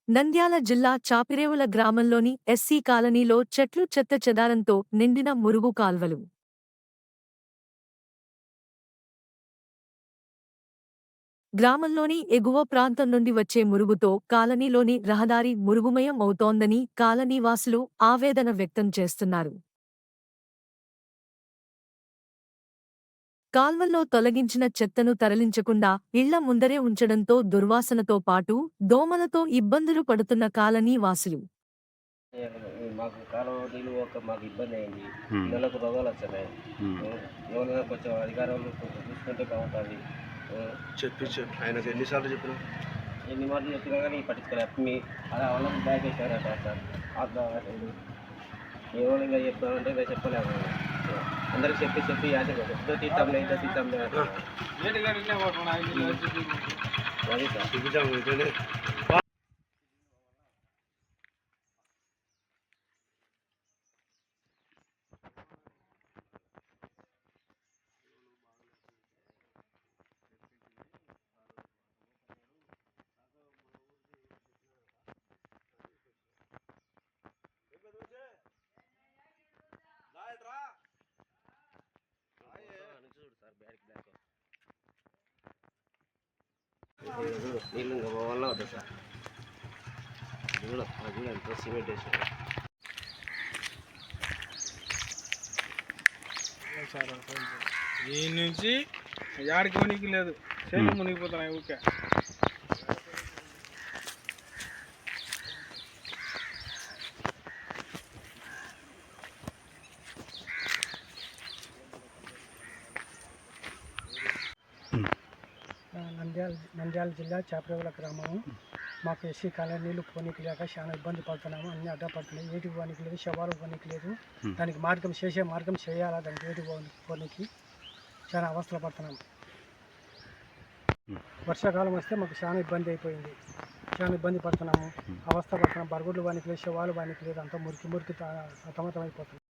నంద్యాల జిల్లా చాపిరేవుల గ్రామంలోని ఎస్సీ కాలనీలో చెట్లు చెత్తాచెదారంతో నిండిన మురుగు కాల్వలు. గ్రామంలోని ఎగువ ప్రాంతం నుండి వచ్చే మురుగుతో కాలనీలోని రహదారి మురుగుమయం అవుతోందని కాలనీవాసులు ఆవేదన వ్యక్తం చేస్తున్నారు. కాల్వల్లో తొలగించిన చెత్తను తరలించకుండా ఇళ్ల ముందరే ఉంచడంతో దుర్వాసనతో పాటు దోమలతో ఇబ్బందులు పడుతున్న కాలనీ వాసులు. మాకు కాలువ నీళ్ళు మాకు ఇబ్బంది అయింది. పిల్లలకు రోగాలు వచ్చినాయి. ఎవరైనా కొంచెం అధికారులు కొంచెం చూసుకుంటే బాగుంటుంది. ఆయనకు ఎన్నిసార్లు చెప్పినా ఎన్ని మాటలు చెప్పినా కానీ పట్టించుకోలేదు. అలా వాళ్ళకి బ్యాగ్ వేసారట సార్. ఎవరు ఇంకా చెప్తామంటే ఇంకా చెప్పలేము. అందరికి చెప్పి యాస ఎప్పుడో తీస్తాంలే అయితే తీస్తాంలే అది సార్. నీళ్ళు ఇంకా వల్ల వద్దు సార్. చూడ ఎంత సిమెంట్ వేసారు ఈ నుంచి యాడికి మునిగి లేదు, చేను మునిగిపోతున్నాయి ఊరికే. నంద్యాల జిల్లా చాపిరేవుల గ్రామము. మాకు ఎస్సీ కాలనీ నీళ్ళు పోనీకి లేక చాలా ఇబ్బంది పడుతున్నాము. అన్నీ అడ్డపడుతున్నాయి. ఏటికి పోనీకి లేదు, శవాలు పోనీకి లేదు. దానికి మార్గం చేయాలా, దానికి ఏటికి పోనీకి చాలా అవస్థలు పడుతున్నాము. వర్షాకాలం వస్తే మాకు చాలా ఇబ్బంది అయిపోయింది. చాలా ఇబ్బంది పడుతున్నాము, అవస్థ పడుతున్నాము. బరుగుడ్లు వానికి లేదు, శవాలు వానికి లేదు. అంతా మురికి సతమతం అయిపోతుంది.